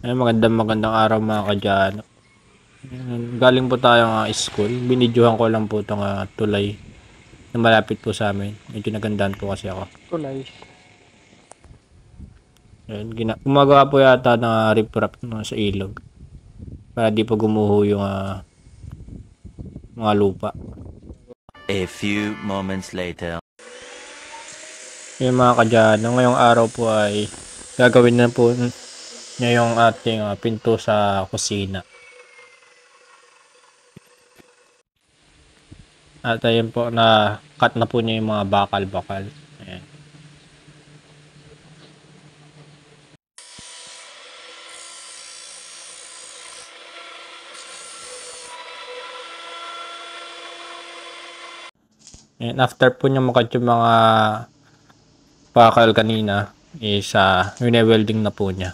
Ay, magandang araw mga kadyan. Galing po tayo nga school. Binidyohan ko lang po itong tulay na malapit po sa amin. Medyo nagandaan po kasi ako. Tulay. Ayun, gumagawa po yata ng riprap sa ilog. Para di po gumuho yung mga lupa. A few moments later. Yung mga kadyan, ngayong araw po ay gagawin na po niya yung ating pinto sa kusina. At ayun po, na-cut na po niya yung mga bakal-bakal. Ayan. And after po niya makat yung mga bakal kanina is wine-welding na po niya.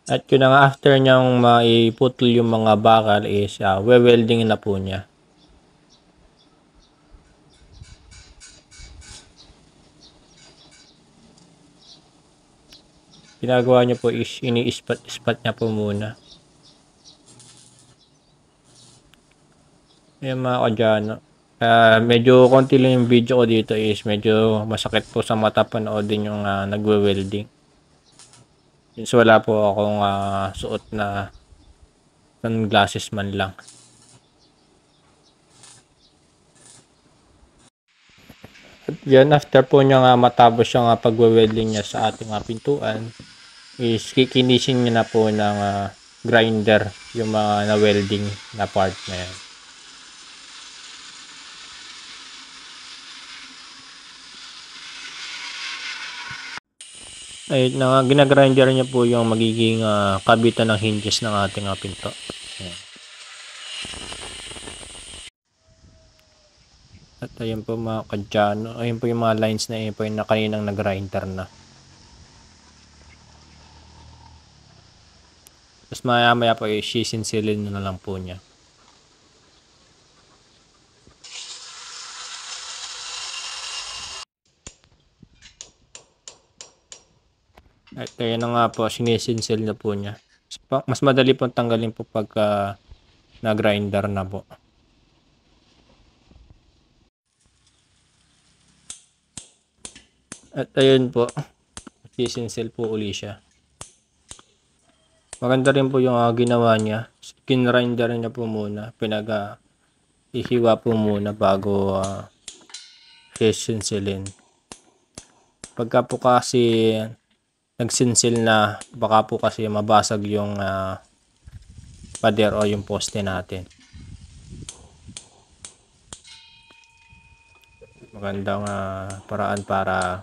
At yun nga, after niyang maiputol yung mga bakal is we-welding na po niya. Ginagawa niya po is ini-ispat niya po muna. Ayan mga kadyano. Medyo konti lang yung video ko dito is medyo masakit po sa mata panoodin yung nagwe-welding. Since wala po akong suot na sunglasses man lang. At yan, after po niya matapos yung pagwe-welding niya sa ating pintuan, is kikinisin niya na po ng grinder yung mga na-welding na part na yan. Ay, ginagrinder niya po yung magiging kabitan ng hinges ng ating pinto. Ayan. At ayun po mga kadyano, ayun po yung mga lines na ayun po yung kaninang nag-grinder na. Tapos maya po sisinsilin na lang po niya. At ayun na nga po, sinisinsil na po niya. Mas madali pong tanggalin po pagka na-grinder na po. At ayun po, sisinsil po uli siya. Maganda rin po yung ginawa niya. Kinrinder niya po muna. Ihiwa po muna bago sisinsilin. Pagka po kasi nagsinsil na, baka po kasi mabasag yung pader o yung poste natin. Magandang paraan para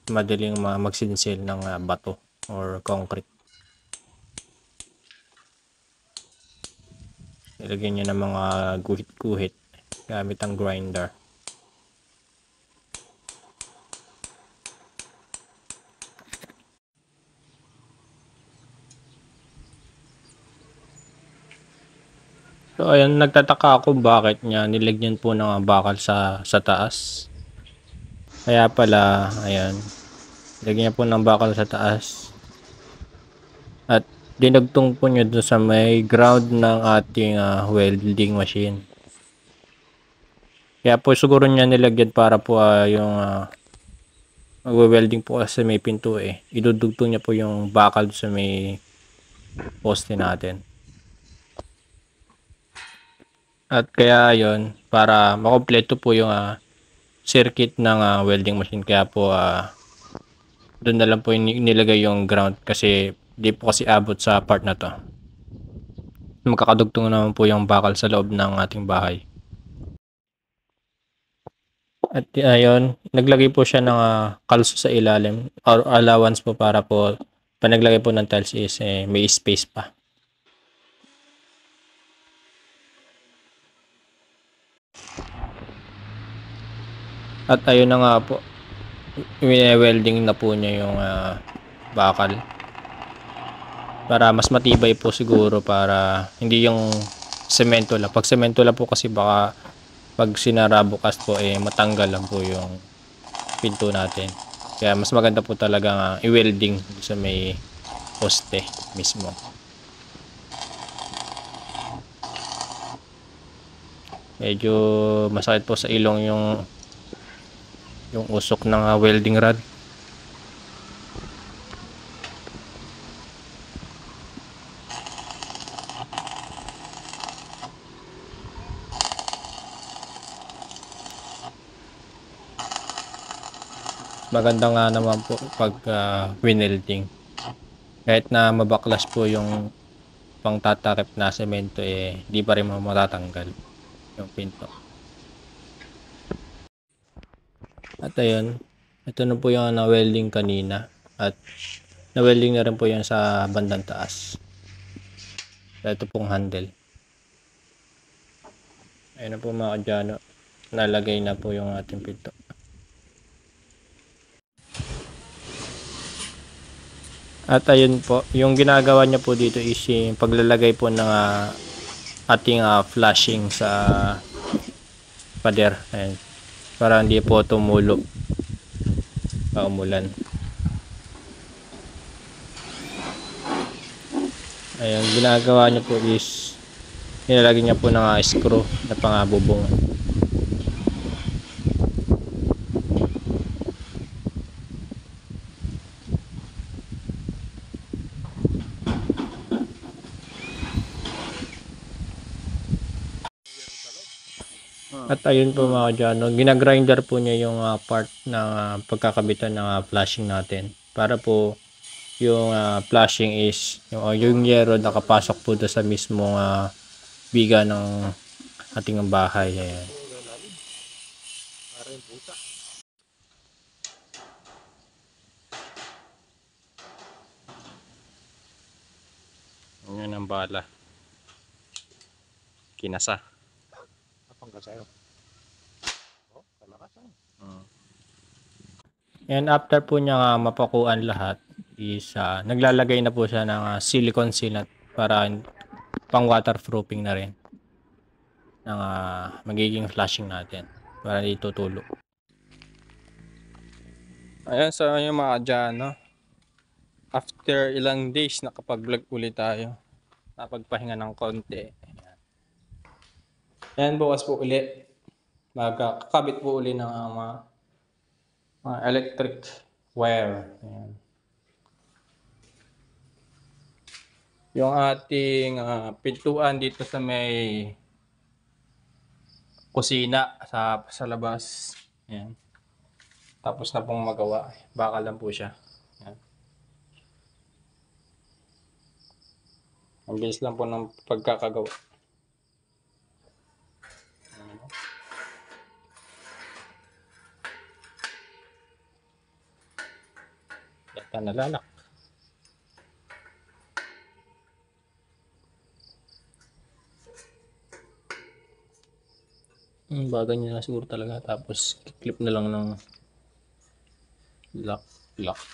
madaling magsinsil ng bato or concrete. Ilagyan niya ng mga guhit-guhit gamit ang grinder. So ayan, nagtataka ako bakit niya nilagyan po ng bakal sa taas. Kaya pala, ayan, lagyan niya po ng bakal sa taas. At dinagtong po niya doon sa may ground ng ating welding machine. Kaya po siguro niya nilagyan para po yung magwe-welding po kasi may pinto eh. Idudugtong niya po yung bakal sa may poste natin. At kaya yon para makompleto po yung circuit ng welding machine. Kaya po doon na lang po nilagay yung ground kasi di po kasi abot sa part na to. Magkakadugtong naman po yung bakal sa loob ng ating bahay. At ayun, naglagay po siya ng kalso sa ilalim or allowance po para po panaglagay po ng tiles is may space pa. At ayun na nga po, welding na po niya yung bakal. Para mas matibay po siguro para hindi yung semento lang. Pag semento lang po kasi baka pag sinara bukas po matanggal lang po yung pinto natin. Kaya mas maganda po talaga i-welding sa may poste mismo. Medyo masakit po sa ilong yung usok ng welding rod. Maganda nga naman po pag winelding. Kahit na mabaklas po yung pangtatakip na semento di pa rin matatanggal yung pinto. At ayun, ito na po yung na-welding kanina at na-welding na rin po yan sa bandang taas. Ito pong handle. Ayun na po mga kadyano, nalagay na po yung ating pinto. At ayun po, yung ginagawa niya po dito is yung paglalagay po ng ating flashing sa pader. Ayan. Para hindi po tumulo sa umulan. Ayun, ginagawa niya po is nilalagay niya po ng screw na pangabubong. At ayun po mga kadyano, ginagrinder po niya yung part ng pagkakabitan ng flashing natin. Para po yung flashing is yung yero nakapasok po doon sa mismong biga ng ating bahay. Ayan. Yan ang bala. Kinasa. And after po niya mapakuan lahat is naglalagay na po siya ng silicone sealant para pang waterproofing na rin ng magiging flashing natin para di tutulo. Ayan, so yung mga kadyano, after ilang days nakapag-vlog ulit tayo, napagpahinga ng konti. Ayan, bukas po ulit magkakabit po ulit ng mga electric wire. Ayan. Yung ating pintuan dito sa may kusina sa labas. Ayan. Tapos na pong magawa. Bakal lang po siya. Ayan. Ang bilis lang po ng pagkakagawa. Yata nalalak. Bagay niya na siguro talaga. Tapos clip na lang ng lock.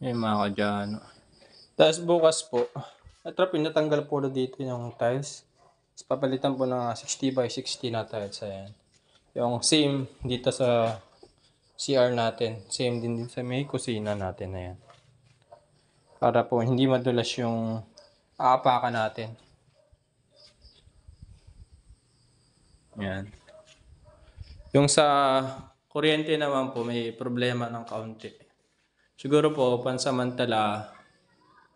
Ayan mga kadyano. Tapos bukas po, pinatanggal po na dito yung tiles. Tapos papalitan po ng 60 by 60 na tiles. Ayan. Yung same dito sa CR natin. Same din sa may kusina natin. Ayan. Para po hindi madulas yung aapakan natin. Yan. Yung sa kuryente naman po, may problema ng kaunti. Siguro po, pansamantala,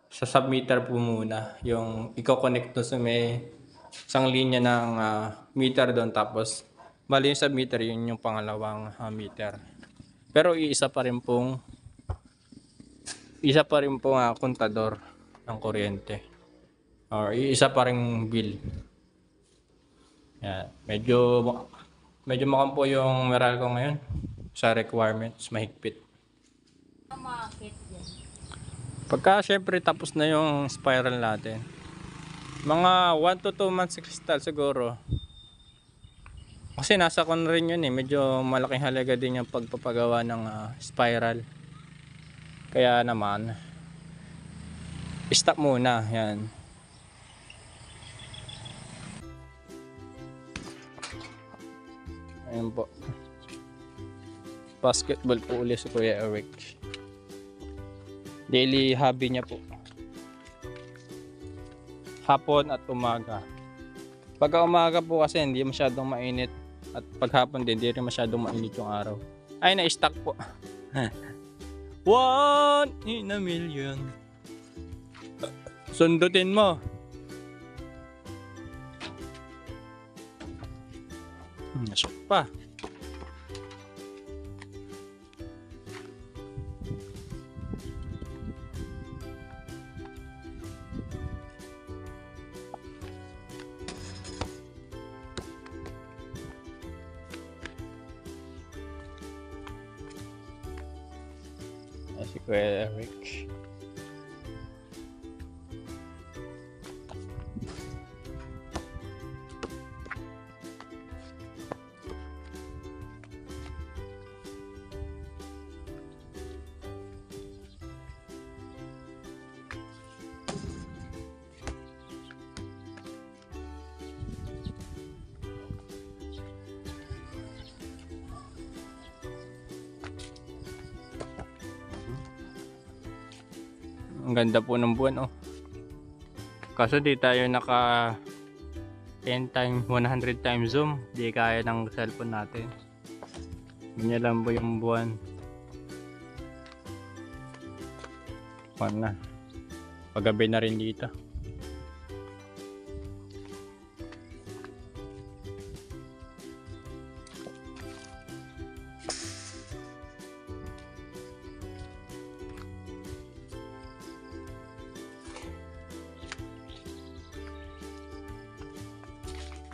sa submeter po muna. Yung i-connect to sa may isang linya ng meter doon. Tapos, bali yung submeter, yun yung pangalawang meter. Pero isa pa rin pong kontador ng kuryente. Or isa pa rin bill. Yan. Medyo makampo yung Meralco ngayon sa requirements, mahigpit. Pagka syempre tapos na yung spiral natin, mga 1 to 2 months si Crystal siguro. Kasi nasa kon rin yun medyo malaking halaga din yung pagpapagawa ng spiral. Kaya naman, stop muna, yan. Ayan po. Basketball po ulit si Kuya Eric. Daily hobby niya po. Hapon at umaga. Pagka umaga po kasi hindi masyadong mainit. At paghapon din, hindi rin masyadong mainit yung araw. Ay, na-stuck po. 1 in a million. Sundutin mo. Nasok pa. Si Kuya Eric. Ang ganda po ng buwan, oh. Kaso di tayo naka 10 times, 100 times zoom. Di kaya ng cellphone natin. Ganyan lang po yung buwan. Paano na? Paggabi na rin dito.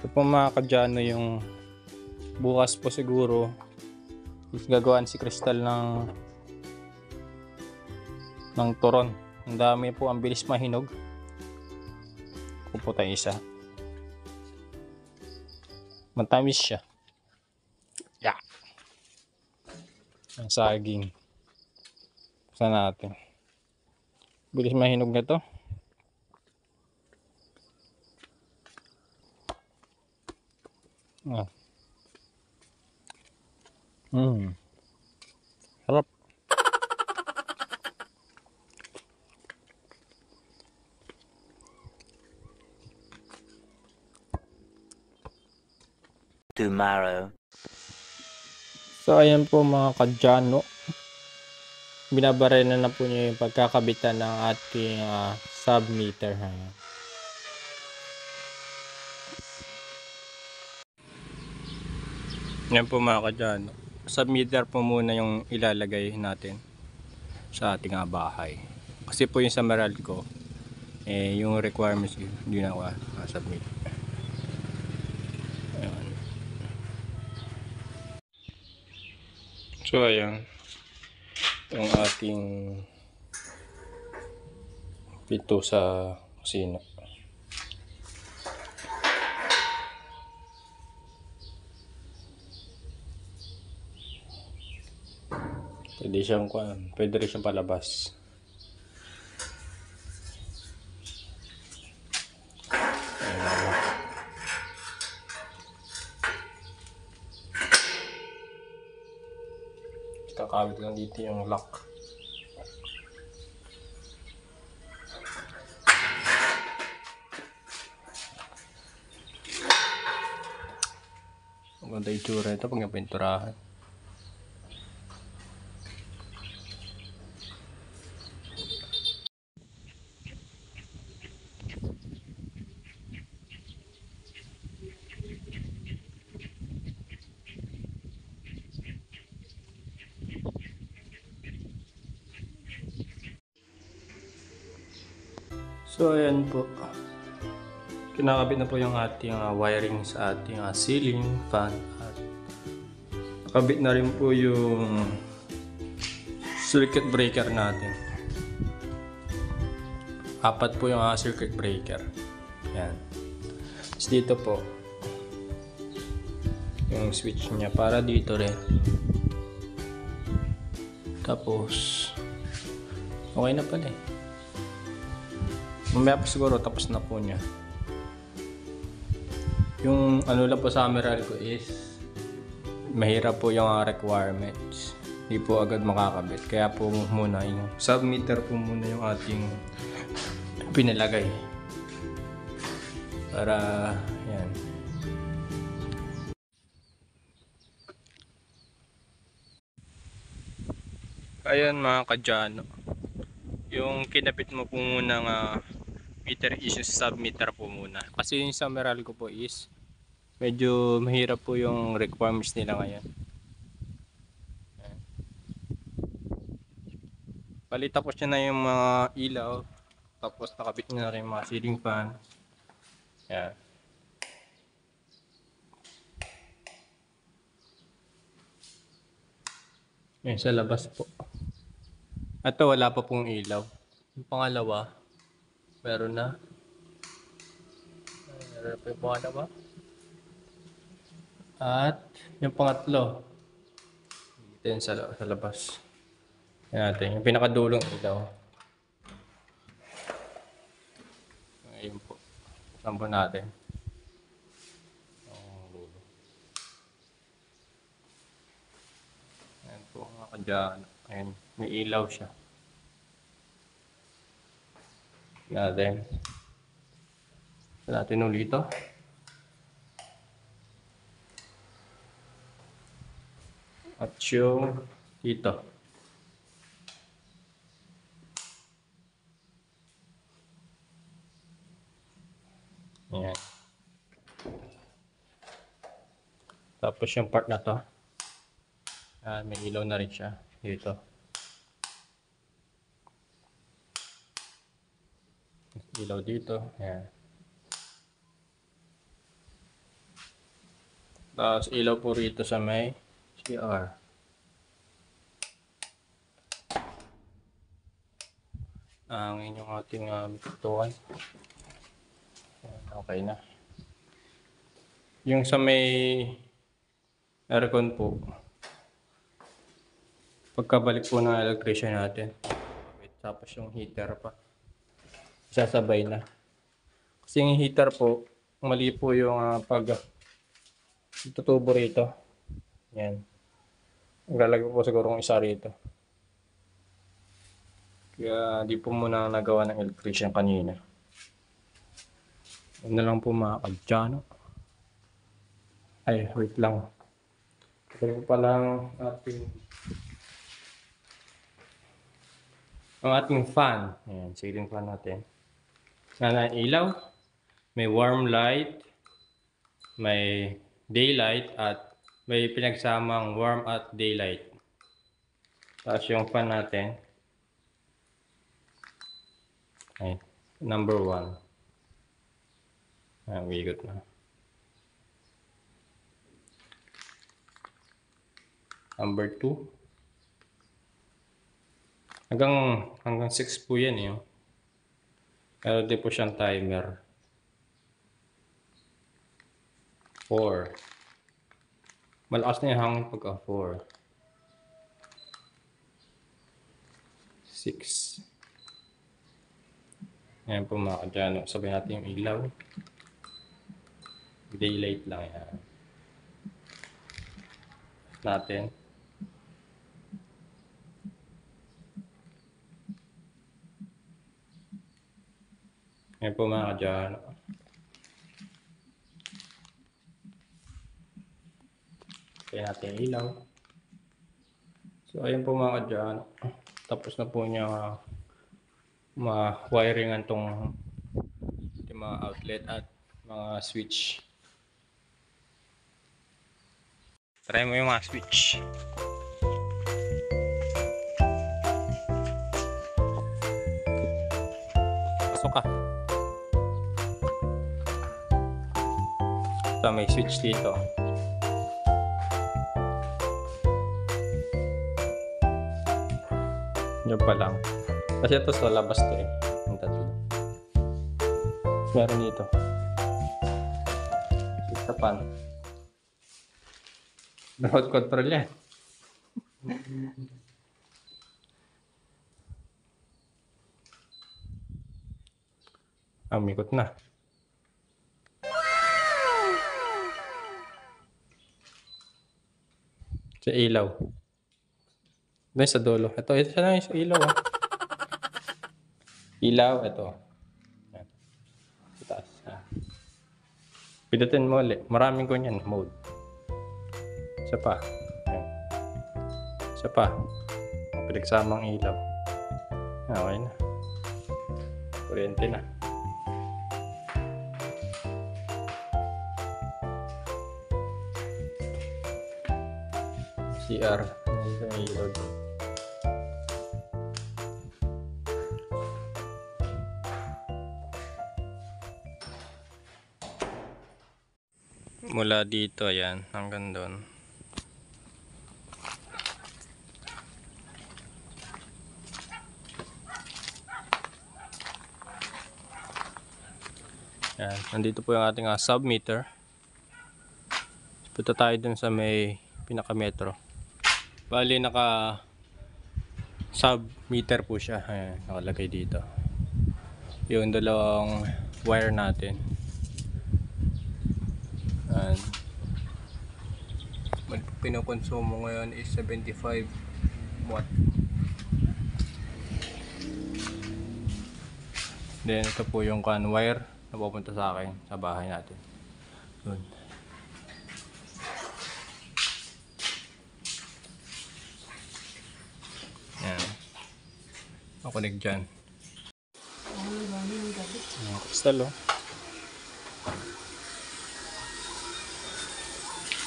Ito po mga kadyano yung bukas po siguro gagawin si Crystal ng turon. Ang dami po, ang bilis mahinog. Pupunta isa. Matamis siya. Yeah. Ang saging. Buksan natin. Bilis mahinog na to. Ah. Sarap. Tomorrow. So ayan po mga kadyano. Binabarena na po niya yung pagkakabitan ng ating submeter. Yan po mga kadyano. Submeter po muna yung ilalagay natin sa ating bahay. Kasi po yung sa Meralco, yung requirements hindi na ako submit. Ayan. So ayan. Yung ating pito sa kusina. Pwede rin siyang palabas. Kakawit lang dito yung lock. maganda itsura ito pag napinturahan. So ayan po, kinakabit na po yung ating wiring sa ating ceiling fan at nakabit na rin po yung circuit breaker natin. Apat po yung circuit breaker. Yan. Tapos dito po yung switch niya para dito rin. Tapos okay na pala eh. Mamaya pa siguro tapos na po niya. Yung ano lang po sa Ameral ko is mahirap po yung requirements. Hindi po agad makakabit. Kaya po muna yung submeter po muna yung ating pinalagay. Para yan. Ayan mga kadyano. Yung kinabit mo po muna nga meter is yung submeter po muna. Kasi yung sa Meralco po is medyo mahirap po yung requirements nila ngayon. Ayan. Bali tapos niya na yung mga ilaw. Tapos nakabit niya na rin yung mga ceiling fan. Ayan. Ayan sa labas po. Ito wala pa pong ilaw. Yung pangalawa, meron na. Meron pa yung pangalawa. At yung pangatlo, dito yun sa labas. Yan natin, yung pinakadulong ilaw. Ayun po. Sampo natin. Ang dulo. Ayan po mga kadyan. Ayan, may ilaw siya. Natin. Natin ulit ito. At yung dito. Ayan. Tapos yung part na to. May ilaw na rin siya. Dito. Ilaw dito. Ayan. Tapos ilaw po rito sa may CR. Ang inyong ating bituan. Okay na. Yung sa may aircon po, pagkabalik po ng electrician natin, tapos yung heater pa, sasabay na. Kasi yung heater po, mali po yung pag tutubo rito. Yan. Maglalagay po siguro ng isa rito. Kaya di po muna nagawa ng electrician kanina. Ano lang po mga kadyano. Ay, wait lang. Ito pa lang ang ating fan. Ayan, ceiling fan natin. Sana ilaw. May warm light. May daylight at may pinagsamang warm at daylight. Tapos yung fan natin. Ay, number 1. Umigot na. Number 2. Hanggang 6 po yan eh. Pero di po siyang timer. 4. Malakas na yung hangin pagka 4. 6. Ayan po mga kadyano. Sabihin natin yung ilaw. Daylight lang yan. Natin. Ayan po mga kadyano. Kaya natin yung ilaw. So ayun po mga dyan. Tapos na po niya ma-wiringan tong mga outlet at mga switch. Try mo yung mga switch. Pasok ka. So may switch dito. Diyan pa lang. Kasi ito sa labas to eh. Yung tatlo. Meron dito. Isa pa. Remote control yan. Umikot na. Sa ilaw. Doon sa dulo. Ito na yung ilaw. Ah. Ilaw, ito. Yan. Sa taas. Ah. Pidutin mo ulit. Maraming ganyan mode. Isa pa. Ayan. Isa pa. Pinagsamang ilaw. Okay na. Kuryente na. CR. May ilaw. Mula dito, ayan, hanggang doon. Ayan, nandito po yung ating submeter. Punta tayo dun sa may pinaka-metro. Bali, naka submeter po siya. Ayan, nakalagay dito. Yung dalawang wire natin. And pinokonsumo ngayon is 75 watt. Then ito po yung can wire na pupunta sa akin sa bahay natin. Yun. Yan. Makunig dyan. Kristal oh.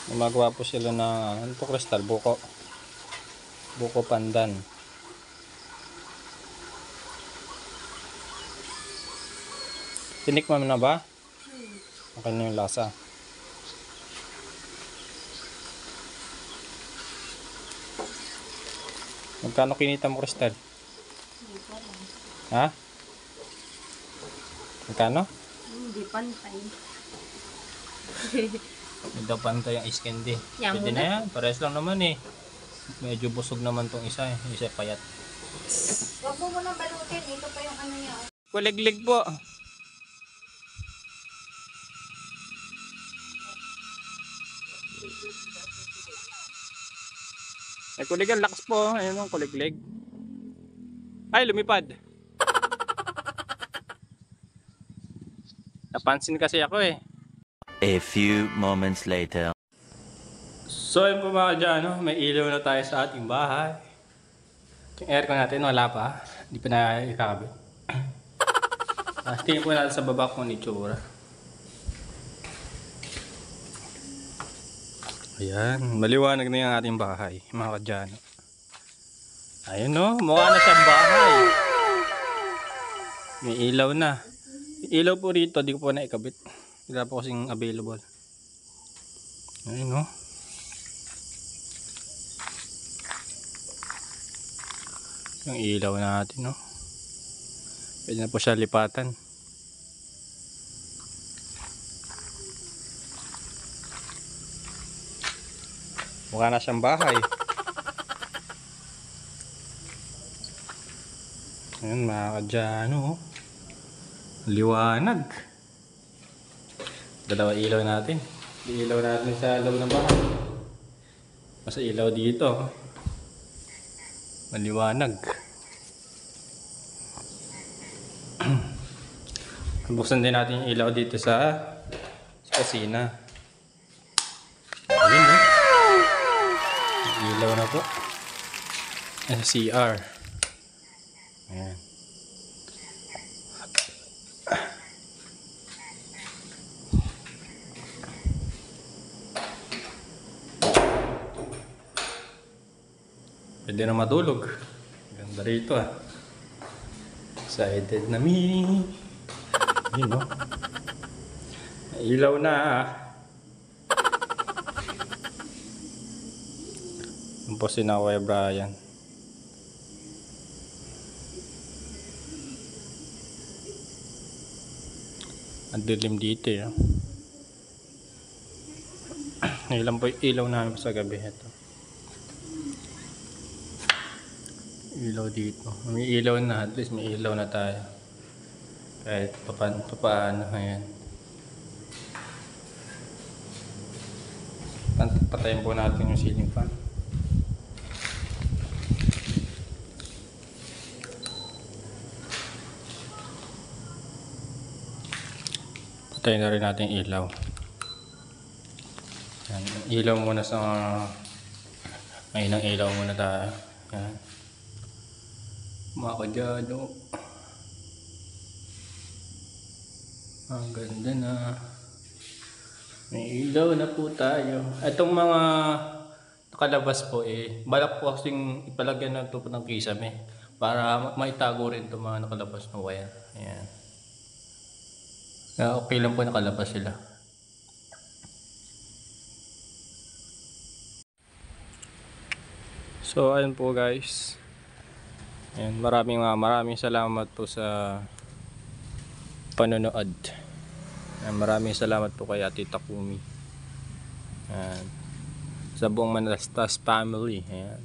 Gumagawa po sila ng ano to, kristal, buko pandan. Tinikman mo na ba? Okay na yung lasa. Magkano kinita mo, kristal? Ha? Magkano? Hindi pantay. Hindi pantay yung iskindi. Yan Pwede mo na yan. Pares lang naman eh. Medyo busog naman tong isa eh. Isa payat. Huwag mo munang balutin. Ito pa yung ano niya. Kuliglig po. Ay, kuligan. Lakas po. Ayun ang kuliglig. Ay, lumipad. Napansin kasi ako eh. A few moments later. So yun po mga dyan, no? May ilaw na tayo sa ating bahay. Yung aircon natin wala pa. Hindi pa na ikakabit. Tingin po natin sa baba kung itsura. Ayan, maliwanag na yung ating bahay mga kadyan. Ayun no, mukha na siyang bahay. May ilaw na. Ilaw po rito, di ko po na ikabit. Wala po kasing available. Ayun no. Yung ilaw natin no. Pwede na po siya lipatan. Mukha na siyang bahay. Ayun mga kadyano. Liwanag. Dalawa ilaw natin. Ilaw natin sa loob ng bahay. Mas ilaw dito. Maliwanag. Buksan din natin yung ilaw dito sa kusina. Ayun eh. Ilaw na po. CR. Ayan. Pwede na matulog. Ganda rito ah. Excited na me. Yun no. Ilaw na. Yung po si Kuya Brian. Ang dilim dito eh. Ilan po yung ilaw namin sa gabi. Ito. Ilaw dito. May ilaw na. At least may ilaw na tayo. Kahit papaano. Ayan. Patayin po natin yung ceiling fan. Patayin na rin natin yung ilaw. Ayan. Ilaw muna sa ngayon ang ilaw muna tayo. Ayan. Mga kadyado. Ang ganda na. May ilaw na po tayo. Itong mga nakalabas po balak po kasing ipalagyan na ito ng kisame para maitago rin itong mga nakalabas na wire. Ayan. Okay lang po nakalabas sila. So ayun po guys. Ayan, maraming salamat po sa panonood. Ayan, maraming salamat po kay Ate Takumi. Ayan. Sa buong Manalastas family. Ayan.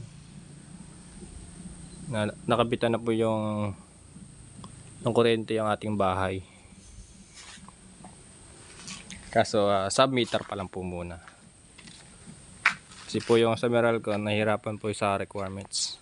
Nakabitan na po yung kuryente yung ating bahay. Kaso sub-meter pa lang po muna. Kasi po yung sa Meralco nahirapan po sa requirements.